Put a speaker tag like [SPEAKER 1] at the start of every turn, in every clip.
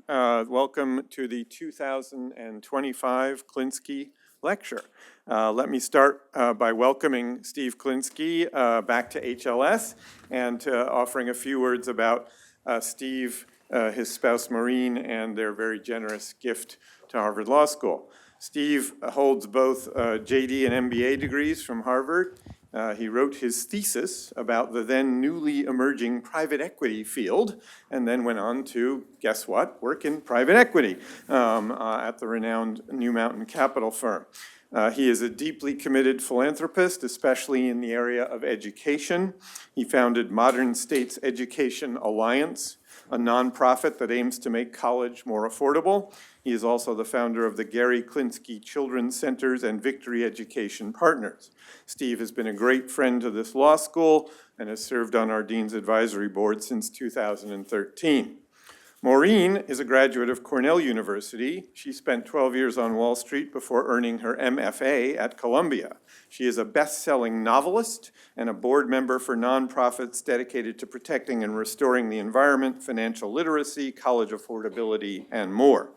[SPEAKER 1] Welcome to the 2025 Klinsky Lecture. Let me start by welcoming Steve Klinsky back to HLS and offering a few words about Steve, his spouse Maureen, and their very generous gift to Harvard Law School. Steve holds both J.D. and M.B.A. degrees from Harvard. He wrote his thesis about the then newly emerging private equity field, and then went on to, guess what, work in private equity at the renowned New Mountain Capital firm. He is a deeply committed philanthropist, especially in the area of education. He founded Modern States Education Alliance, a nonprofit that aims to make college more affordable. He is also the founder of the Gary Klinsky Children's Centers and Victory Education Partners. Steve has been a great friend to this law school and has served on our Dean's Advisory Board since 2013. Maureen is a graduate of Cornell University. She spent 12 years on Wall Street before earning her M.F.A. at Columbia. She is a best-selling novelist and a board member for nonprofits dedicated to protecting and restoring the environment, financial literacy, college affordability, and more.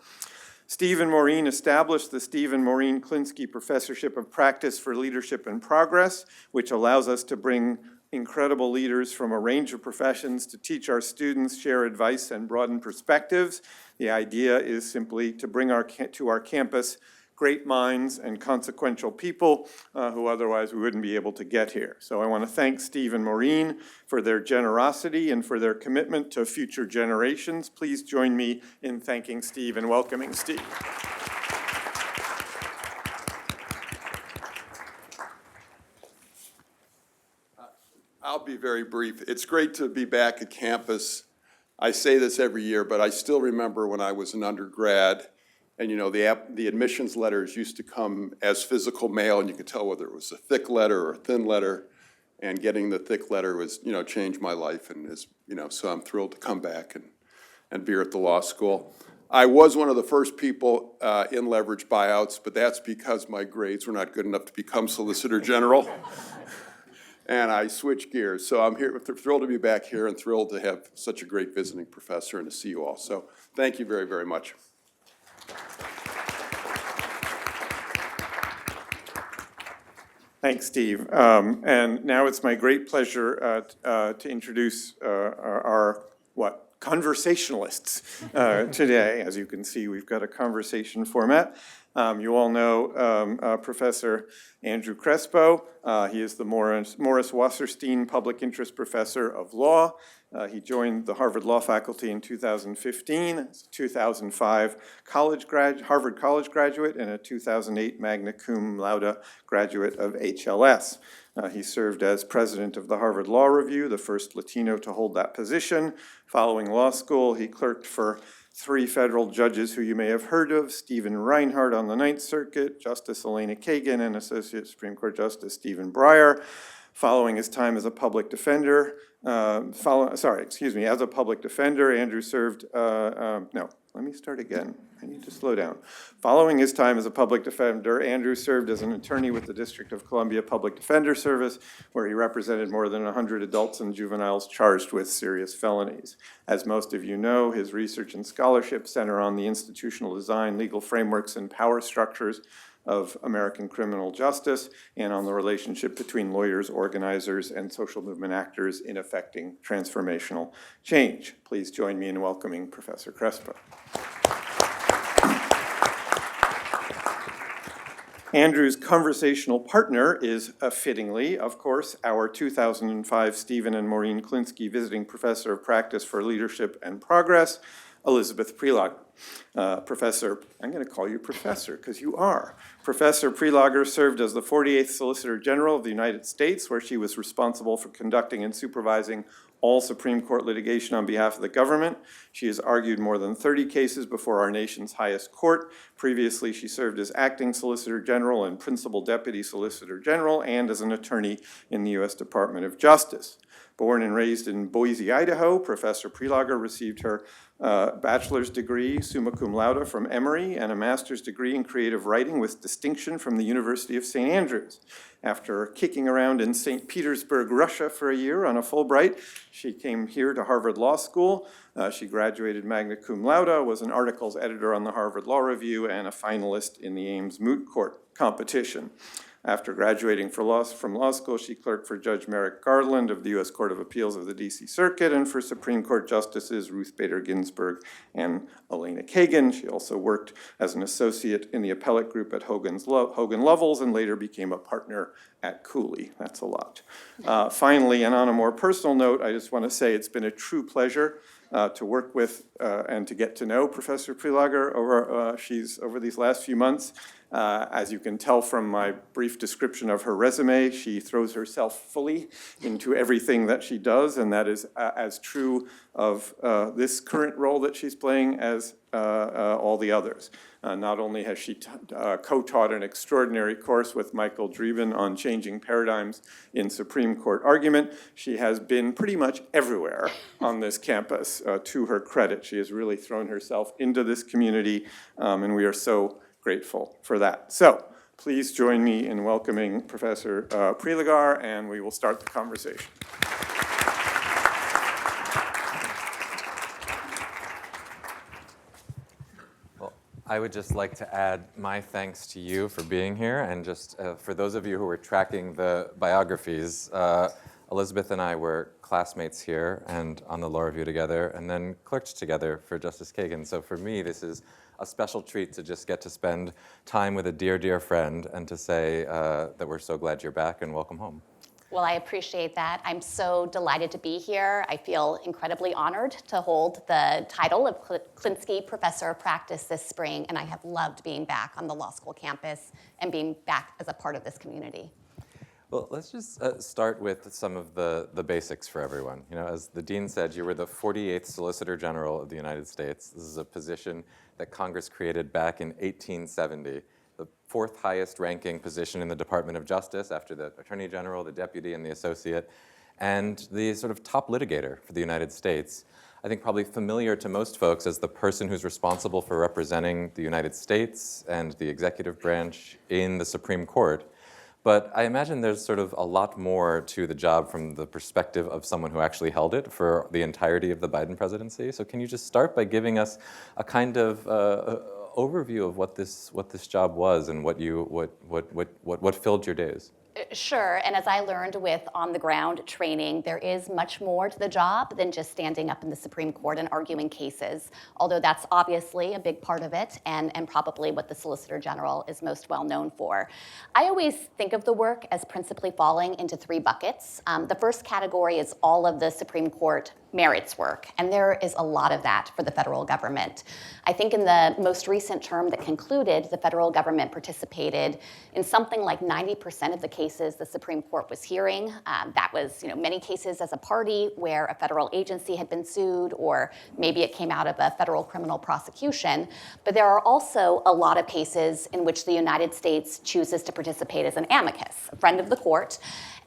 [SPEAKER 1] Steve and Maureen established the Steve and Maureen Klinsky Professorship of Practice for Leadership and Progress, which allows us to bring incredible leaders from a range of professions to teach our students, share advice, and broaden perspectives. The idea is simply to bring to our campus great minds and consequential people who otherwise we wouldn't be able to get here. So I want to thank Steve and Maureen for their generosity and for their commitment to future generations. Please join me in thanking Steve and welcoming Steve.
[SPEAKER 2] I'll be very brief. It's great to be back at campus. I say this every year, but I still remember when I was an undergrad, and you know, the admissions letters used to come as physical mail, and you could tell whether it was a thick letter or a thin letter, and getting the thick letter was, you know, changed my life, and is, you know, so I'm thrilled to come back and be here at the law school. I was one of the first people in leverage buyouts, but that's because my grades were not good enough to become Solicitor General. And I switched gears. So I'm here, thrilled to be back here and thrilled to have such a great visiting professor and to see you all. So thank you very, very much.
[SPEAKER 1] Thanks, Steve. And now it's my great pleasure to introduce our conversationalists today. As you can see, we've got a conversation format. You all know Professor Andrew Crespo. He is the Morris Wasserstein Public Interest Professor of Law. He joined the Harvard Law Faculty in 2015, 2005 Harvard College graduate, and a 2008 magna cum laude graduate of HLS. He served as president of the Harvard Law Review, the first Latino to hold that position. Following law school, he clerked for 3 federal judges who you may have heard of: Stephen Reinhardt on the Ninth Circuit, Justice Elena Kagan, and Associate Supreme Court Justice Stephen Breyer. Following his time as a public defender, as a public defender, Andrew served, let me start again. I need to slow down. Following his time as a public defender, Andrew served as an attorney with the District of Columbia Public Defender Service, where he represented more than 100 adults and juveniles charged with serious felonies. As most of you know, his research and scholarship center on the institutional design, legal frameworks, and power structures of American criminal justice, and on the relationship between lawyers, organizers, and social movement actors in effecting transformational change. Please join me in welcoming Professor Crespo. Andrew's conversational partner is, fittingly, of course, our 2005 Steven and Maureen Klinsky Visiting Professor of Practice for Leadership and Progress, Elizabeth Prelogar. Professor, I'm going to call you Professor because you are. Professor Prelogar served as the 48th Solicitor General of the United States, where she was responsible for conducting and supervising all Supreme Court litigation on behalf of the government. She has argued more than 30 cases before our nation's highest court. Previously, she served as acting Solicitor General and Principal Deputy Solicitor General, and as an attorney in the U.S. Department of Justice. Born and raised in Boise, Idaho, Professor Prelogar received her bachelor's degree, summa cum laude, from Emory, and a master's degree in creative writing with distinction from the University of St. Andrews. After kicking around in St. Petersburg, Russia for a year on a Fulbright, she came here to Harvard Law School. She graduated magna cum laude, was an articles editor on the Harvard Law Review, and a finalist in the Ames Moot Court competition. After graduating from law school, she clerked for Judge Merrick Garland of the U.S. Court of Appeals of the D.C. Circuit and for Supreme Court Justices Ruth Bader Ginsburg and Elena Kagan. She also worked as an associate in the appellate group at Hogan Lovells and later became a partner at Cooley. That's a lot. Finally, and on a more personal note, I just want to say it's been a true pleasure to work with and to get to know Professor Prelogar over these last few months. As you can tell from my brief description of her resume, she throws herself fully into everything that she does, and that is as true of this current role that she's playing as all the others. Not only has she co-taught an extraordinary course with Michael Dreeben on changing paradigms in Supreme Court argument, she has been pretty much everywhere on this campus. To her credit, she has really thrown herself into this community, and we are so grateful for that. So please join me in welcoming Professor Prelogar, and we will start the conversation.
[SPEAKER 3] Well, I would just like to add my thanks to you for being here, and just for those of you who were tracking the biographies, Elizabeth and I were classmates here and on the law review together, and then clerked together for Justice Kagan. So for me, this is a special treat to just get to spend time with a dear, dear friend and to say that we're so glad you're back and welcome home.
[SPEAKER 4] Well, I appreciate that. I'm so delighted to be here. I feel incredibly honored to hold the title of Klinsky Professor of Practice this spring, and I have loved being back on the law school campus and being back as a part of this community.
[SPEAKER 3] Well, let's just start with some of the basics for everyone. You know, as the dean said, you were the 48th Solicitor General of the United States. This is a position that Congress created back in 1870, the fourth highest ranking position in the Department of Justice after the Attorney General, the Deputy, and the Associate, and the sort of top litigator for the United States. I think probably familiar to most folks as the person who's responsible for representing the United States and the executive branch in the Supreme Court. But I imagine there's sort of a lot more to the job from the perspective of someone who actually held it for the entirety of the Biden presidency. So can you just start by giving us a kind of overview of what this job was and what filled your days?
[SPEAKER 4] Sure, and as I learned with on-the-ground training, there is much more to the job than just standing up in the Supreme Court and arguing cases, although that's obviously a big part of it and probably what the Solicitor General is most well known for. I always think of the work as principally falling into three buckets. The first category is all of the Supreme Court merits work, and there is a lot of that for the federal government. I think in the most recent term that concluded, the federal government participated in something like 90% of the cases the Supreme Court was hearing. That was, many cases as a party where a federal agency had been sued, or maybe it came out of a federal criminal prosecution. But there are also a lot of cases in which the United States chooses to participate as an amicus, a friend of the court.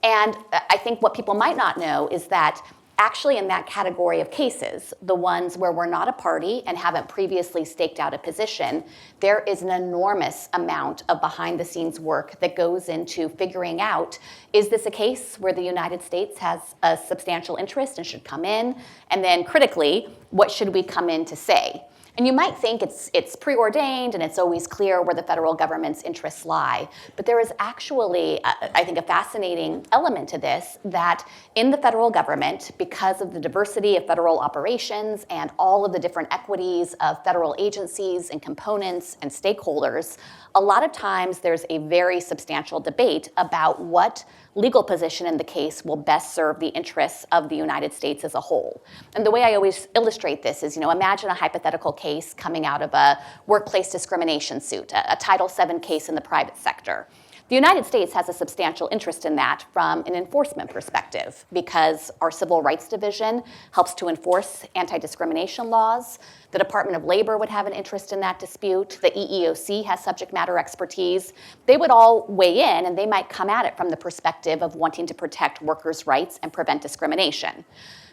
[SPEAKER 4] And I think what people might not know is that actually in that category of cases, the ones where we're not a party and haven't previously staked out a position, there is an enormous amount of behind-the-scenes work that goes into figuring out, is this a case where the United States has a substantial interest and should come in? And then critically, what should we come in to say? And you might think it's preordained and it's always clear where the federal government's interests lie. But there is actually, I think, a fascinating element to this, that in the federal government, because of the diversity of federal operations and all of the different equities of federal agencies and components and stakeholders, a lot of times there's a very substantial debate about what legal position in the case will best serve the interests of the United States as a whole. And the way I always illustrate this is, imagine a hypothetical case coming out of a workplace discrimination suit, a Title VII case in the private sector. The United States has a substantial interest in that from an enforcement perspective, because our Civil Rights Division helps to enforce anti-discrimination laws. The Department of Labor would have an interest in that dispute. The EEOC has subject matter expertise. They would all weigh in, and they might come at it from the perspective of wanting to protect workers' rights and prevent discrimination.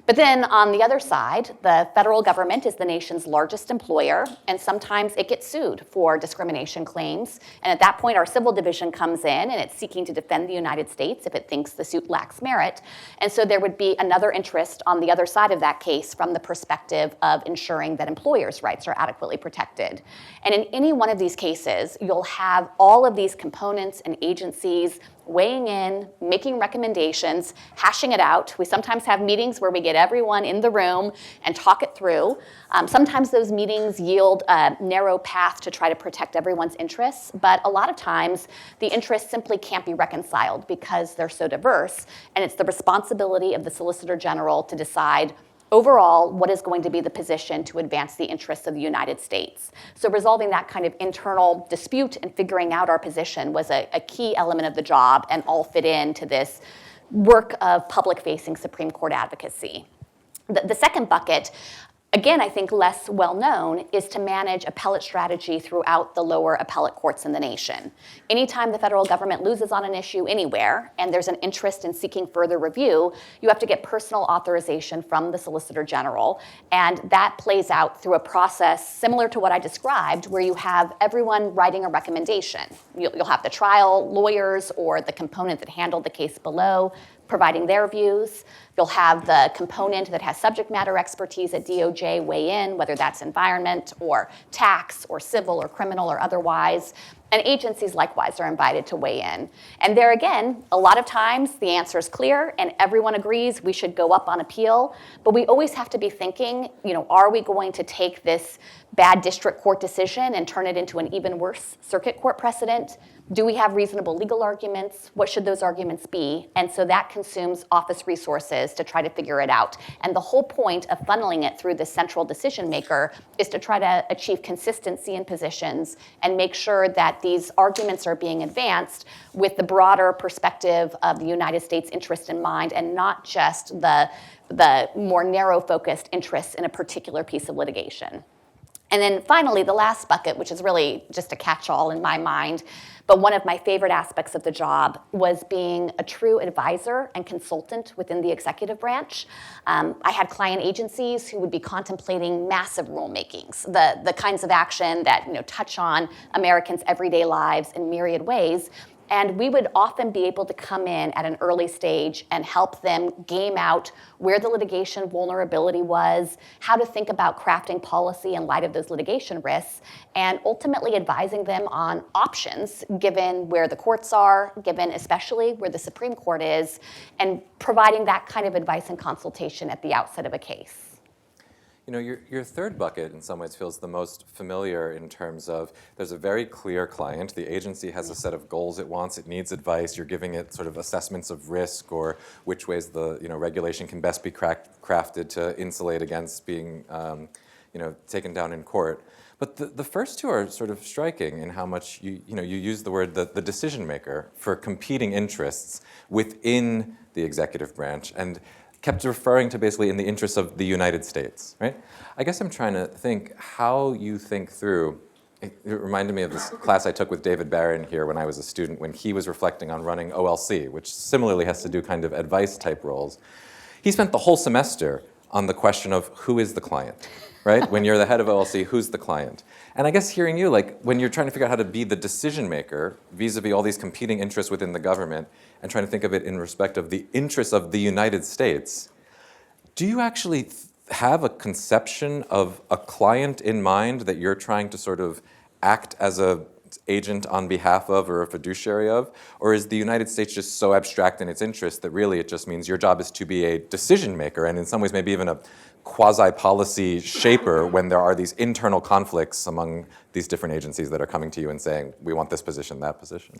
[SPEAKER 4] But then on the other side, the federal government is the nation's largest employer, and sometimes it gets sued for discrimination claims. And at that point, our civil division comes in, and it's seeking to defend the United States if it thinks the suit lacks merit. And so there would be another interest on the other side of that case from the perspective of ensuring that employers' rights are adequately protected. And in any one of these cases, you'll have all of these components and agencies weighing in, making recommendations, hashing it out. We sometimes have meetings where we get everyone in the room and talk it through. Sometimes those meetings yield a narrow path to try to protect everyone's interests, but a lot of times the interests simply can't be reconciled because they're so diverse, and it's the responsibility of the Solicitor General to decide overall, what is going to be the position to advance the interests of the United States? So resolving that kind of internal dispute and figuring out our position was a key element of the job and all fit into this work of public-facing Supreme Court advocacy. The second bucket, again, I think less well-known, is to manage appellate strategy throughout the lower appellate courts in the nation. Anytime the federal government loses on an issue anywhere, and there's an interest in seeking further review, you have to get personal authorization from the Solicitor General, and that plays out through a process similar to what I described, where you have everyone writing a recommendation. You'll have the trial lawyers or the component that handled the case below providing their views. You'll have the component that has subject matter expertise at DOJ weigh in, whether that's environment or tax or civil or criminal or otherwise. And agencies likewise are invited to weigh in. And there again, a lot of times the answer is clear and everyone agrees we should go up on appeal. But we always have to be thinking, are we going to take this bad district court decision and turn it into an even worse circuit court precedent? Do we have reasonable legal arguments? What should those arguments be? And so that consumes office resources to try to figure it out. And the whole point of funneling it through the central decision maker is to try to achieve consistency in positions and make sure that these arguments are being advanced with the broader perspective of the United States interest in mind and not just the more narrow-focused interests in a particular piece of litigation. And then finally, the last bucket, which is really just a catch-all in my mind, but one of my favorite aspects of the job was being a true advisor and consultant within the executive branch. I had client agencies who would be contemplating massive rulemakings, the kinds of action that touch on Americans' everyday lives in myriad ways. And we would often be able to come in at an early stage and help them game out where the litigation vulnerability was, how to think about crafting policy in light of those litigation risks, and ultimately advising them on options given where the courts are, given especially where the Supreme Court is, and providing that kind of advice and consultation at the outset of a case.
[SPEAKER 3] Your third bucket in some ways feels the most familiar in terms of there's a very clear client. The agency has a set of goals it wants. It needs advice. You're giving it sort of assessments of risk or which ways the regulation can best be crafted to insulate against being taken down in court. But the first two are sort of striking in how much you use the word the decision maker for competing interests within the executive branch and kept referring to basically in the interests of the United States, right? I guess I'm trying to think how you think through, it reminded me of this class I took with David Barron here when I was a student, when he was reflecting on running OLC, which similarly has to do kind of advice type roles. He spent the whole semester on the question of who is the client, right? When you're the head of OLC, who's the client? And I guess hearing you, when you're trying to figure out how to be the decision maker vis-a-vis all these competing interests within the government and trying to think of it in respect of the interests of the United States, do you actually have a conception of a client in mind that you're trying to sort of act as a agent on behalf of or a fiduciary of? Or is the United States just so abstract in its interest that really it just means your job is to be a decision maker and in some ways maybe even a quasi-policy shaper when there are these internal conflicts among these different agencies that are coming to you and saying, we want this position, that position?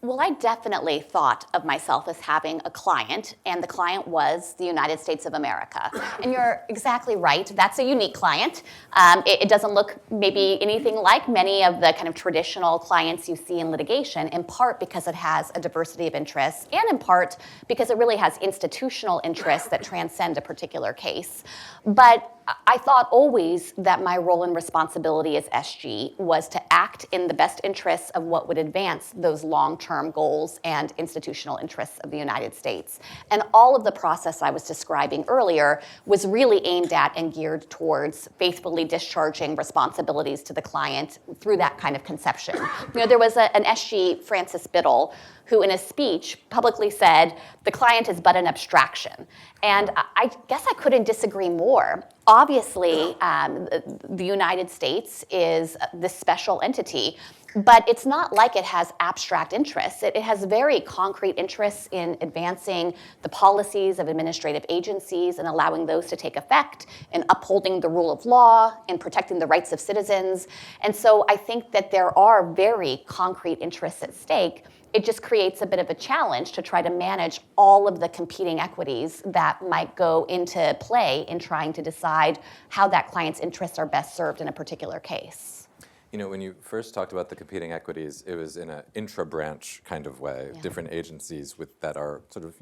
[SPEAKER 4] Well, I definitely thought of myself as having a client, and the client was the United States of America. And you're exactly right. That's a unique client. It doesn't look maybe anything like many of the kind of traditional clients you see in litigation, in part because it has a diversity of interests, and in part because it really has institutional interests that transcend a particular case. But I thought always that my role and responsibility as SG was to act in the best interests of what would advance those long-term goals and institutional interests of the United States. And all of the process I was describing earlier was really aimed at and geared towards faithfully discharging responsibilities to the client through that kind of conception. There was an SG, Francis Biddle, who in a speech publicly said, the client is but an abstraction. And I guess I couldn't disagree more. Obviously, the United States is this special entity, but it's not like it has abstract interests. It has very concrete interests in advancing the policies of administrative agencies and allowing those to take effect, in upholding the rule of law, in protecting the rights of citizens. And so I think that there are very concrete interests at stake. It just creates a bit of a challenge to try to manage all of the competing equities that might go into play in trying to decide how that client's interests are best served in a particular case.
[SPEAKER 3] When you first talked about the competing equities, it was in an intra-branch kind of way, different agencies that are sort of,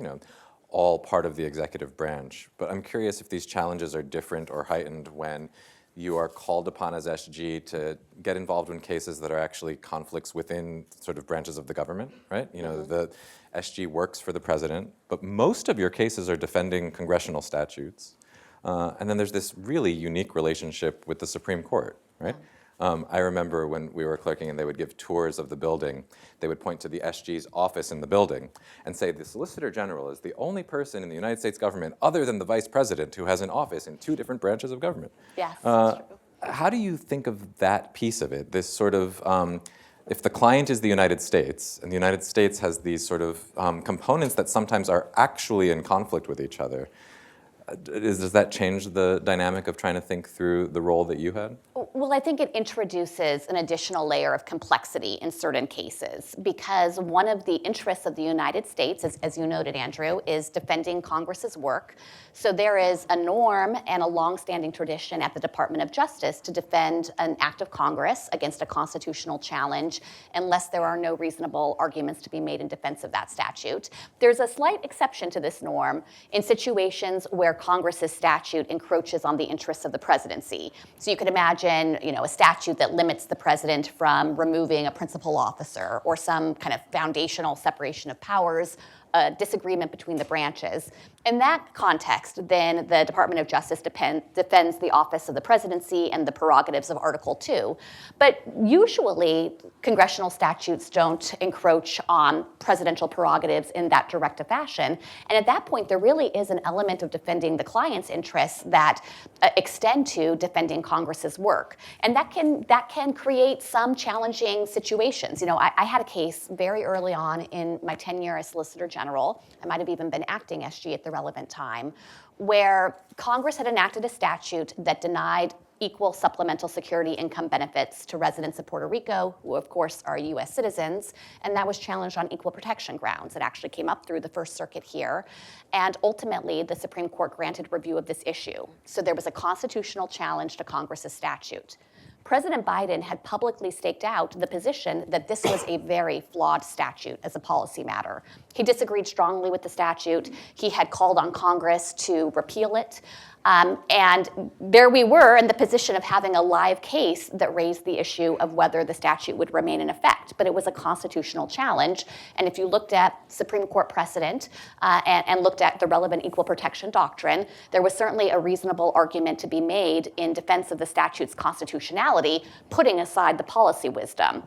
[SPEAKER 3] all part of the executive branch. But I'm curious if these challenges are different or heightened when you are called upon as SG to get involved in cases that are actually conflicts within sort of branches of the government, right? The SG works for the president, but most of your cases are defending congressional statutes. And then there's this really unique relationship with the Supreme Court, right? I remember when we were clerking and they would give tours of the building, they would point to the SG's office in the building and say the Solicitor General is the only person in the United States government other than the Vice President who has an office in 2 different branches of government.
[SPEAKER 4] Yes, that's true.
[SPEAKER 3] How do you think of that piece of it, this sort of, if the client is the United States, and the United States has these sort of components that sometimes are actually in conflict with each other, does that change the dynamic of trying to think through the role that you had?
[SPEAKER 4] Well, I think it introduces an additional layer of complexity in certain cases, because one of the interests of the United States, as you noted, Andrew, is defending Congress's work. So there is a norm and a longstanding tradition at the Department of Justice to defend an act of Congress against a constitutional challenge unless there are no reasonable arguments to be made in defense of that statute. There's a slight exception to this norm in situations where Congress's statute encroaches on the interests of the presidency. So you could imagine, a statute that limits the president from removing a principal officer, or some kind of foundational separation of powers, a disagreement between the branches. In that context, then the Department of Justice defends the office of the presidency and the prerogatives of Article 2. But usually, congressional statutes don't encroach on presidential prerogatives in that direct a fashion. And at that point, there really is an element of defending the client's interests that extend to defending Congress's work. And that can create some challenging situations. I had a case very early on in my tenure as Solicitor General. I might have even been acting SG at the relevant time, where Congress had enacted a statute that denied equal supplemental security income benefits to residents of Puerto Rico, who of course are US citizens, and that was challenged on equal protection grounds. It actually came up through the First Circuit here, and ultimately the Supreme Court granted review of this issue. So there was a constitutional challenge to Congress's statute. President Biden had publicly staked out the position that this was a very flawed statute as a policy matter. He disagreed strongly with the statute. He had called on Congress to repeal it. And there we were in the position of having a live case that raised the issue of whether the statute would remain in effect. But it was a constitutional challenge. And if you looked at Supreme Court precedent and looked at the relevant equal protection doctrine, there was certainly a reasonable argument to be made in defense of the statute's constitutionality, putting aside the policy wisdom.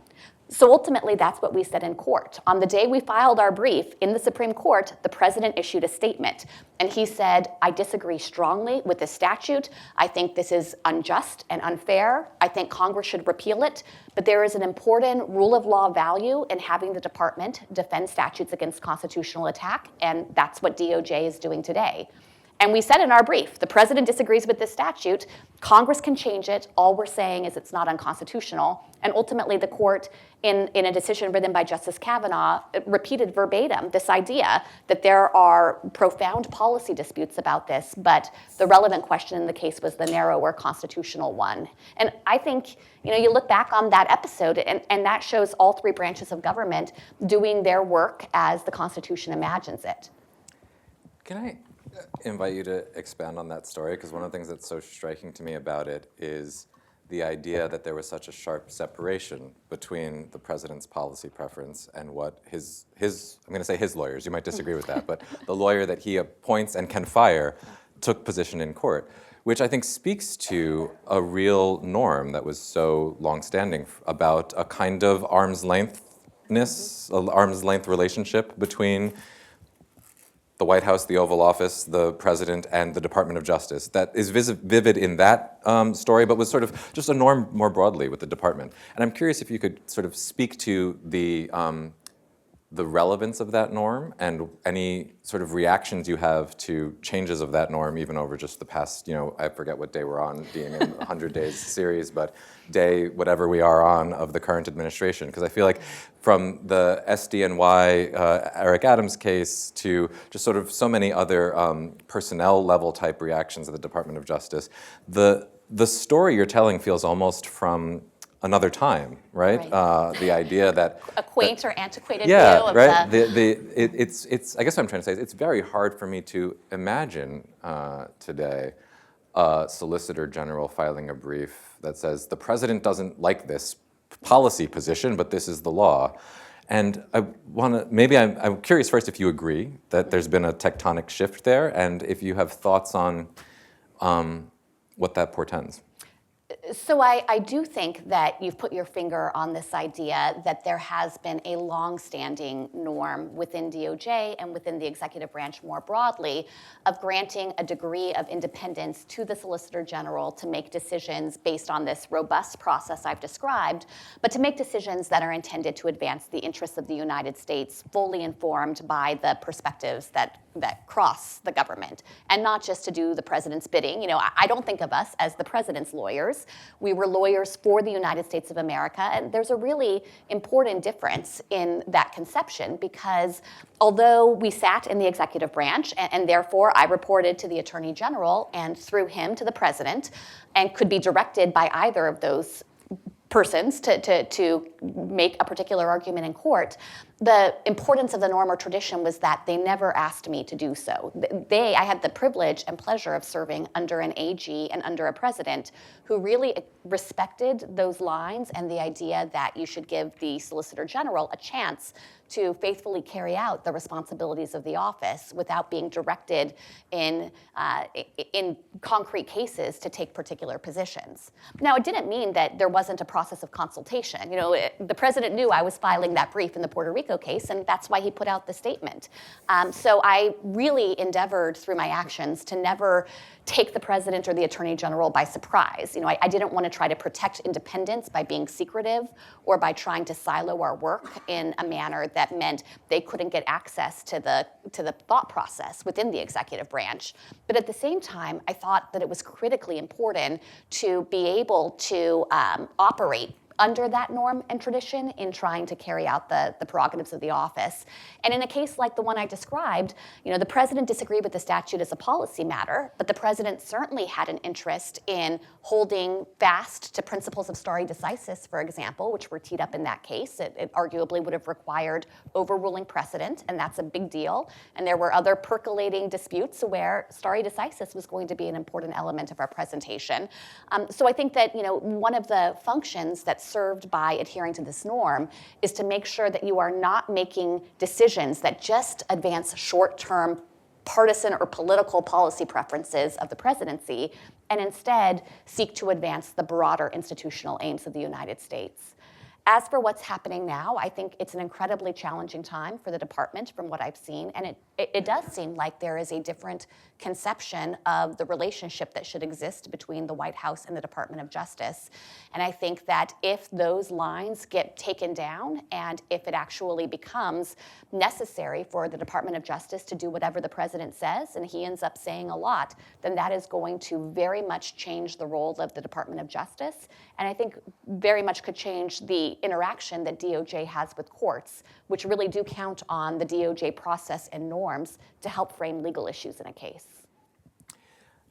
[SPEAKER 4] So ultimately, that's what we said in court. On the day we filed our brief in the Supreme Court, the president issued a statement. And he said, I disagree strongly with this statute. I think this is unjust and unfair. I think Congress should repeal it. But there is an important rule of law value in having the department defend statutes against constitutional attack. And that's what DOJ is doing today. And we said in our brief, the president disagrees with this statute. Congress can change it. All we're saying is it's not unconstitutional. And ultimately, the court, in a decision written by Justice Kavanaugh, repeated verbatim this idea that there are profound policy disputes about this, but the relevant question in the case was the narrower constitutional one. And I think, you look back on that episode, and that shows all 3 branches of government doing their work as the Constitution imagines it.
[SPEAKER 3] Can I invite you to expand on that story, because one of the things that's so striking to me about it is the idea that there was such a sharp separation between the president's policy preference and what his I'm going to say his lawyers, you might disagree with that, but the lawyer that he appoints and can fire took position in court, which I think speaks to a real norm that was so longstanding about a kind of arm's length relationship between the White House, the Oval Office, the President, and the Department of Justice. That is vivid in that story, but was sort of just a norm more broadly with the department. And I'm curious if you could sort of speak to the relevance of that norm and any sort of reactions you have to changes of that norm, even over just the past, I forget what day we're on, being in 100 Days series, but day whatever we are on of the current administration. Because I feel like from the SDNY Eric Adams case to just sort of so many other personnel level type reactions of the Department of Justice, the story you're telling feels almost from another time, right? The idea that
[SPEAKER 4] a quaint or antiquated
[SPEAKER 3] view
[SPEAKER 4] of
[SPEAKER 3] right. It's I guess what I'm trying to say is it's very hard for me to imagine today a Solicitor General filing a brief that says the president doesn't like this policy position, but this is the law. And I'm curious first if you agree that there's been a tectonic shift there, and if you have thoughts on what that portends.
[SPEAKER 4] So I do think that you've put your finger on this idea that there has been a long-standing norm within DOJ and within the executive branch more broadly of granting a degree of independence to the Solicitor General to make decisions based on this robust process I've described, but to make decisions that are intended to advance the interests of the United States, fully informed by the perspectives that cross the government, and not just to do the president's bidding. I don't think of us as the president's lawyers. We were lawyers for the United States of America, and there's a really important difference in that conception, because although we sat in the executive branch, and therefore I reported to the Attorney General and through him to the president, and could be directed by either of those persons to make a particular argument in court, the importance of the norm or tradition was that they never asked me to do so. I had the privilege and pleasure of serving under an AG and under a president who really respected those lines and the idea that you should give the Solicitor General a chance to faithfully carry out the responsibilities of the office without being directed in concrete cases to take particular positions. Now, it didn't mean that there wasn't a process of consultation. The president knew I was filing that brief in the Puerto Rico case, and that's why he put out the statement. So I really endeavored through my actions to never take the president or the attorney general by surprise. I didn't want to try to protect independence by being secretive or by trying to silo our work in a manner that meant they couldn't get access to the thought process within the executive branch. But at the same time, I thought that it was critically important to be able to operate under that norm and tradition in trying to carry out the prerogatives of the office. And in a case like the one I described, the president disagreed with the statute as a policy matter, but the president certainly had an interest in holding fast to principles of stare decisis, for example, which were teed up in that case. It arguably would have required overruling precedent, and that's a big deal. And there were other percolating disputes where stare decisis was going to be an important element of our presentation. So I think that one of the functions that's served by adhering to this norm is to make sure that you are not making decisions that just advance short-term partisan or political policy preferences of the presidency, and instead seek to advance the broader institutional aims of the United States. As for what's happening now, I think it's an incredibly challenging time for the department from what I've seen, and it does seem like there is a different conception of the relationship that should exist between the White House and the Department of Justice. And I think that if those lines get taken down and if it actually becomes necessary for the Department of Justice to do whatever the president says, and he ends up saying a lot, then that is going to very much change the role of the Department of Justice, and I think very much could change the interaction that DOJ has with courts, which really do count on the DOJ process and norms to help frame legal issues in a case.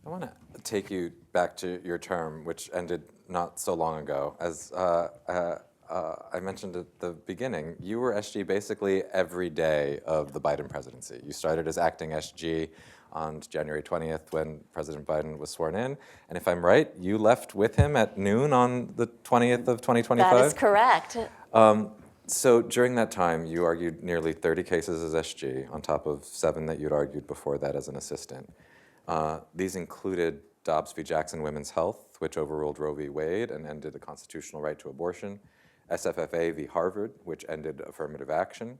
[SPEAKER 3] I want to take you back to your term, which ended not so long ago. As I mentioned at the beginning, you were SG basically every day of the Biden presidency. You started as acting SG on January 20th when President Biden was sworn in. And if I'm right, you left with him at noon on the 20th of 2025?
[SPEAKER 4] That is correct.
[SPEAKER 3] So during that time, you argued nearly 30 cases as SG, on top of 7 that you'd argued before that as an assistant. These included Dobbs v. Jackson Women's Health, which overruled Roe v. Wade and ended the constitutional right to abortion, SFFA v. Harvard, which ended affirmative action,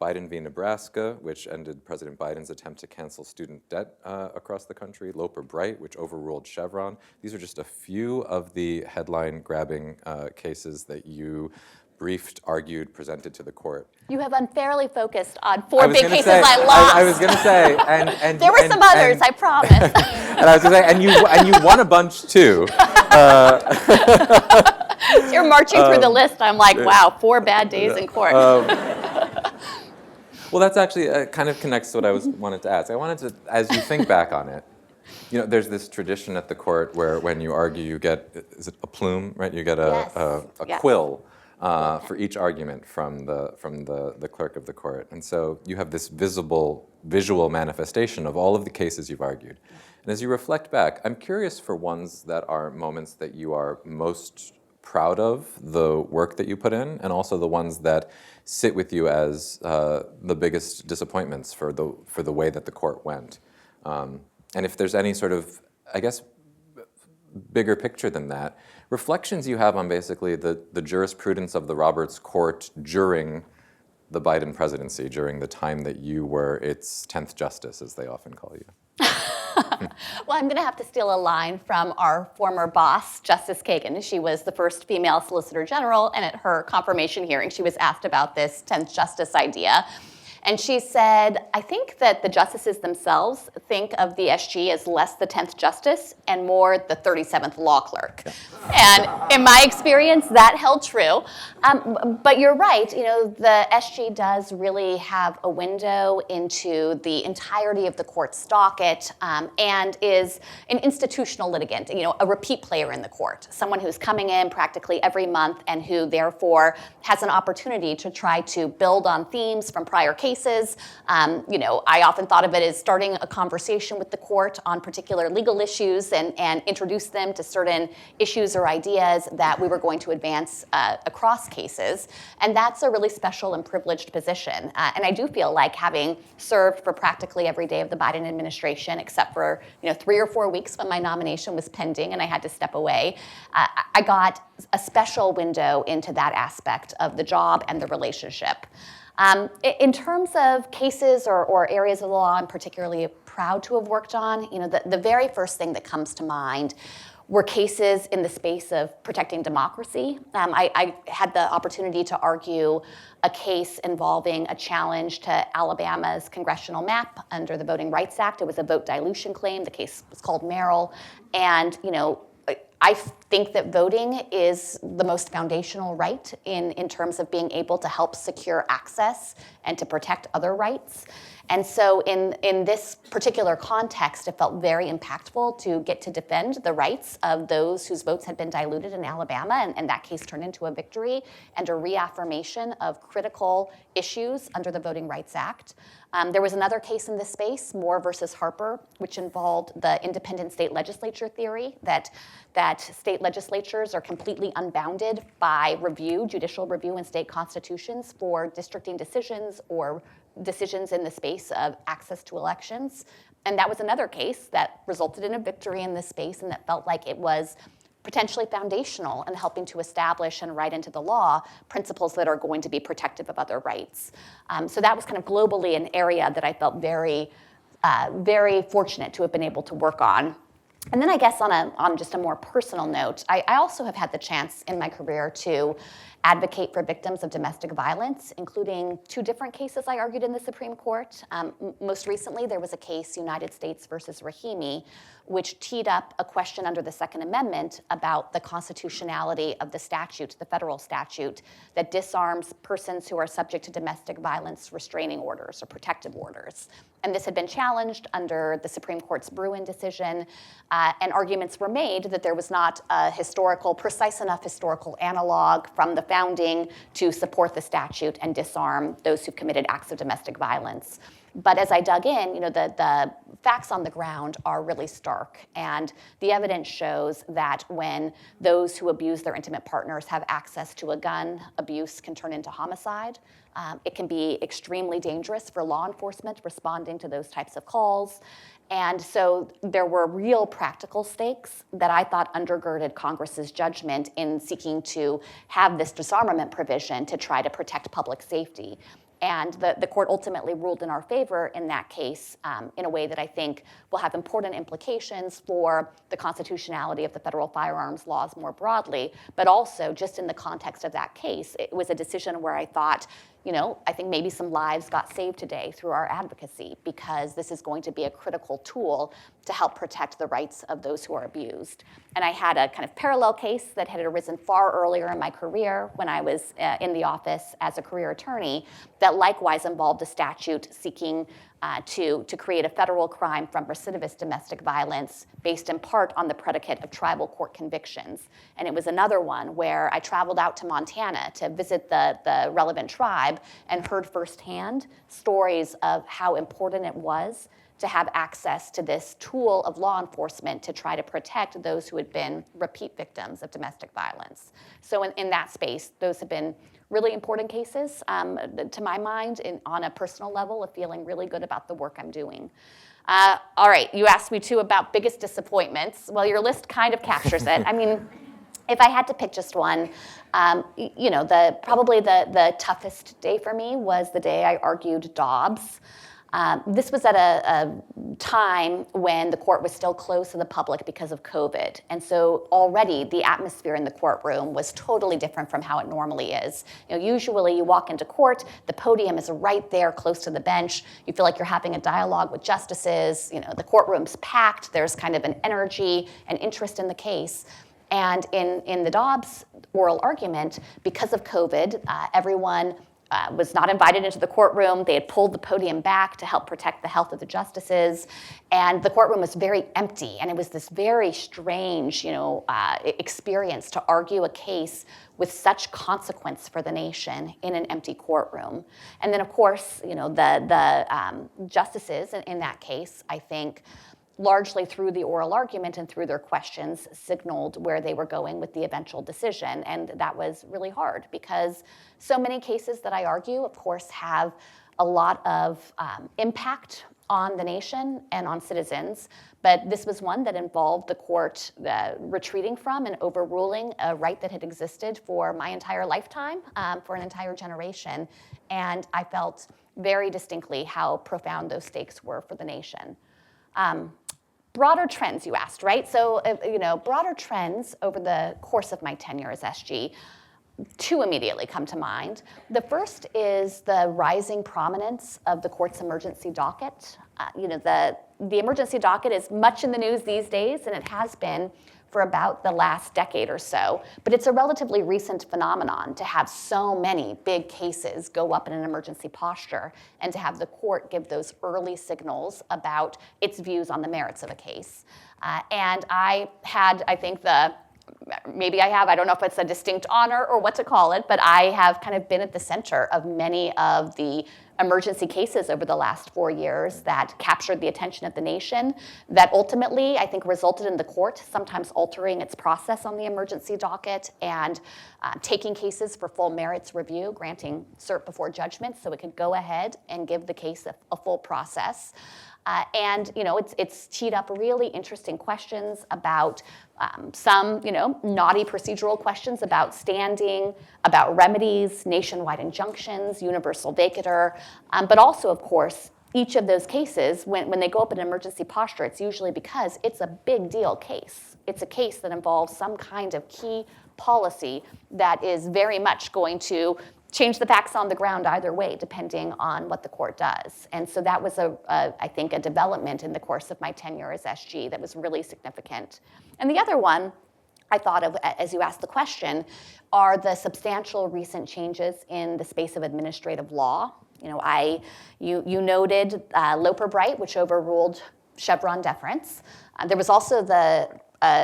[SPEAKER 3] Biden v. Nebraska, which ended President Biden's attempt to cancel student debt across the country, Loper Bright, which overruled Chevron. These are just a few of the headline-grabbing cases that you briefed, argued, presented to the court.
[SPEAKER 4] You have unfairly focused on 4 big cases
[SPEAKER 3] say,
[SPEAKER 4] I lost.
[SPEAKER 3] I was going to say, and
[SPEAKER 4] there were some others, I promise.
[SPEAKER 3] And I was going to say, and you won a bunch too.
[SPEAKER 4] You're marching through the list. I'm like, wow, 4 bad days in court.
[SPEAKER 3] Well, that's actually kind of connects to what I wanted to ask. I wanted to, as you think back on it, there's this tradition at the court where when you argue, you get, is it a plume, right? You get a quill for each argument from the clerk of the court. And so you have this visual manifestation of all of the cases you've argued. And as you reflect back, I'm curious for ones that are moments that you are most proud of the work that you put in, and also the ones that sit with you as the biggest disappointments for the way that the court went. And if there's any sort of, I guess, bigger picture than that, reflections you have on basically the jurisprudence of the Roberts Court during the Biden presidency, during the time that you were its 10th justice, as they often call you.
[SPEAKER 4] Well, I'm going to have to steal a line from our former boss, Justice Kagan. She was the first female Solicitor General, and at her confirmation hearing, she was asked about this 10th justice idea. And she said, I think that the justices themselves think of the SG as less the 10th justice and more the 37th law clerk. And in my experience, that held true. But you're right, the SG does really have a window into the entirety of the court's docket and is an institutional litigant, a repeat player in the court, someone who's coming in practically every month and who therefore has an opportunity to try to build on themes from prior cases. I often thought of it as starting a conversation with the court on particular legal issues and introduce them to certain issues or ideas that we were going to advance across cases. And that's a really special and privileged position. And I do feel like, having served for practically every day of the Biden administration, except for 3 or 4 weeks when my nomination was pending and I had to step away, I got a special window into that aspect of the job and the relationship. In terms of cases or areas of the law I'm particularly proud to have worked on, the very first thing that comes to mind were cases in the space of protecting democracy. I had the opportunity to argue a case involving a challenge to Alabama's congressional map under the Voting Rights Act. It was a vote dilution claim. The case was called Merrill. And, I think that voting is the most foundational right in terms of being able to help secure access and to protect other rights. And so in this particular context, it felt very impactful to get to defend the rights of those whose votes had been diluted in Alabama, and that case turned into a victory and a reaffirmation of critical issues under the Voting Rights Act. There was another case in this space, Moore versus Harper, which involved the independent state legislature theory that state legislatures are completely unbounded by judicial review in state constitutions for districting decisions or decisions in the space of access to elections. And that was another case that resulted in a victory in this space and that felt like it was potentially foundational in helping to establish and write into the law principles that are going to be protective of other rights. So that was kind of globally an area that I felt very, very fortunate to have been able to work on. And then I guess on just a more personal note, I also have had the chance in my career to advocate for victims of domestic violence, including 2 different cases I argued in the Supreme Court. Most recently, there was a case, United States versus Rahimi, which teed up a question under the Second Amendment about the constitutionality of the statute, the federal statute, that disarms persons who are subject to domestic violence restraining orders or protective orders. And this had been challenged under the Supreme Court's Bruin decision, and arguments were made that there was not a precise enough historical analog from the founding to support the statute and disarm those who committed acts of domestic violence. But as I dug in, the facts on the ground are really stark. And the evidence shows that when those who abuse their intimate partners have access to a gun, abuse can turn into homicide. It can be extremely dangerous for law enforcement responding to those types of calls. And so there were real practical stakes that I thought undergirded Congress's judgment in seeking to have this disarmament provision to try to protect public safety. And the court ultimately ruled in our favor in that case in a way that I think will have important implications for the constitutionality of the federal firearms laws more broadly, but also just in the context of that case, it was a decision where I thought, I think maybe some lives got saved today through our advocacy, because this is going to be a critical tool to help protect the rights of those who are abused. And I had a kind of parallel case that had arisen far earlier in my career when I was in the office as a career attorney that likewise involved a statute seeking to create a federal crime from recidivist domestic violence based in part on the predicate of tribal court convictions. And it was another one where I traveled out to Montana to visit the relevant tribe and heard firsthand stories of how important it was to have access to this tool of law enforcement to try to protect those who had been repeat victims of domestic violence. So in that space, those have been really important cases, to my mind, on a personal level of feeling really good about the work I'm doing. All right, you asked me too about biggest disappointments. Well, your list kind of captures it. I mean, if I had to pick just one, probably the toughest day for me was the day I argued Dobbs. This was at a time when the court was still closed to the public because of COVID. And so already the atmosphere in the courtroom was totally different from how it normally is. Usually you walk into court, the podium is right there close to the bench. You feel like you're having a dialogue with justices. The courtroom's packed. There's kind of an energy and interest in the case. And in the Dobbs oral argument, because of COVID, everyone was not invited into the courtroom. They had pulled the podium back to help protect the health of the justices. And the courtroom was very empty. And it was this very strange, experience to argue a case with such consequence for the nation in an empty courtroom. And then, of course, the justices in that case, I think, largely through the oral argument and through their questions, signaled where they were going with the eventual decision. And that was really hard because so many cases that I argue, of course, have a lot of impact on the nation and on citizens. But this was one that involved the court retreating from and overruling a right that had existed for my entire lifetime, for an entire generation. And I felt very distinctly how profound those stakes were for the nation. Broader trends, you asked, right? So, broader trends over the course of my tenure as SG, two immediately come to mind. The first is the rising prominence of the court's emergency docket. The emergency docket is much in the news these days, and it has been for about the last decade or so. But it's a relatively recent phenomenon to have so many big cases go up in an emergency posture and to have the court give those early signals about its views on the merits of a case. And I had, I think, I don't know if it's a distinct honor or what to call it, but I have kind of been at the center of many of the emergency cases over the last 4 years that captured the attention of the nation, that ultimately, I think, resulted in the court sometimes altering its process on the emergency docket and taking cases for full merits review, granting cert before judgment so it could go ahead and give the case a full process. And it's teed up really interesting questions about some naughty procedural questions about standing, about remedies, nationwide injunctions, universal vacatur, but also, of course, each of those cases, when they go up in an emergency posture, it's usually because it's a big deal case. It's a case that involves some kind of key policy that is very much going to change the facts on the ground either way, depending on what the court does. And so that was, I think, a development in the course of my tenure as SG that was really significant. And the other one I thought of, as you asked the question, are the substantial recent changes in the space of administrative law. You noted Loper-Bright, which overruled Chevron deference. There was also the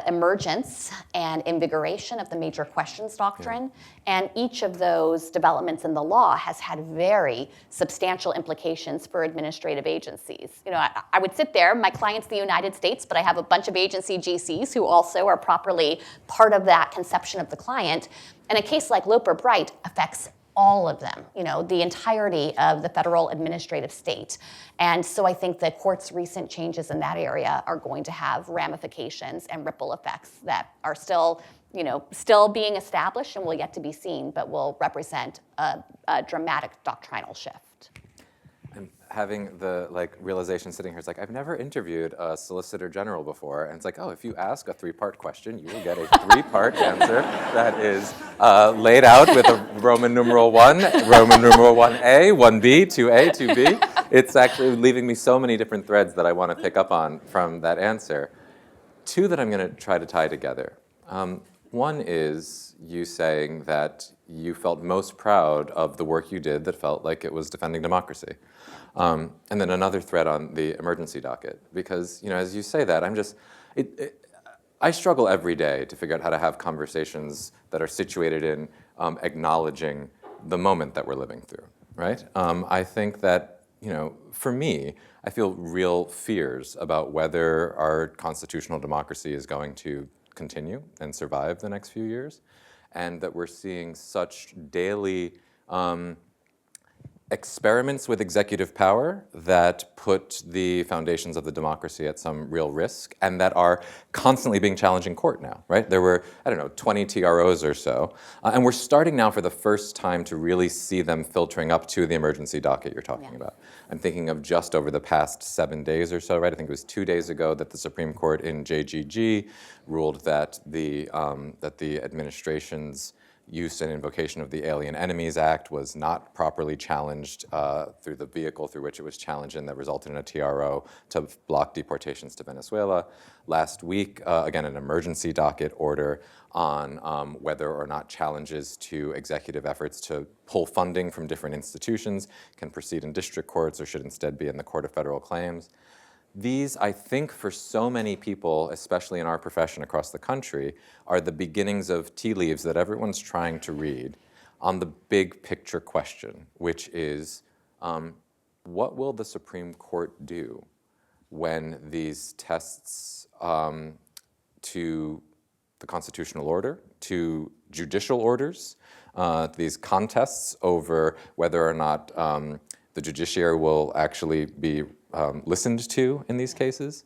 [SPEAKER 4] emergence and invigoration of the major questions doctrine. And each of those developments in the law has had very substantial implications for administrative agencies. You know, I would sit there, my client's the United States, but I have a bunch of agency GCs who also are properly part of that conception of the client. And a case like Loper-Bright affects all of them, you know, the entirety of the federal administrative state. And so I think the court's recent changes in that area are going to have ramifications and ripple effects that are still, you know, still being established and will yet to be seen, but will represent a dramatic doctrinal shift.
[SPEAKER 3] I'm having the realization sitting here, it's like, I've never interviewed a Solicitor General before, and it's like, oh, if you ask a 3-part question, you will get a 3-part answer that is laid out with a Roman numeral 1, Roman numeral 1A, 1B, 2A, 2B. It's actually leaving me so many different threads that I want to pick up on from that answer. 2 that I'm going to try to tie together. One is you saying that you felt most proud of the work you did that felt like it was defending democracy. And then another thread on the emergency docket, because, you know, as you say that, I struggle every day to figure out how to have conversations that are situated in acknowledging the moment that we're living through, right? I think that, you know, for me, I feel real fears about whether our constitutional democracy is going to continue and survive the next few years, and that we're seeing such daily experiments with executive power that put the foundations of the democracy at some real risk and that are constantly being challenged in court now, right? There were, 20 TROs or so, and we're starting now for the first time to really see them filtering up to the emergency docket you're talking about. I'm thinking of just over the past 7 days or so, right? I think it was 2 days ago that the Supreme Court in JGG ruled that the administration's use and invocation of the Alien Enemies Act was not properly challenged through the vehicle through which it was challenged, and that resulted in a TRO to block deportations to Venezuela. Last week, again, an emergency docket order on whether or not challenges to executive efforts to pull funding from different institutions can proceed in district courts or should instead be in the Court of Federal Claims. These, I think, for so many people, especially in our profession across the country, are the beginnings of tea leaves that everyone's trying to read on the big picture question, which is, what will the Supreme Court do when these tests to the constitutional order, to judicial orders, these contests over whether or not the judiciary will actually be listened to in these cases,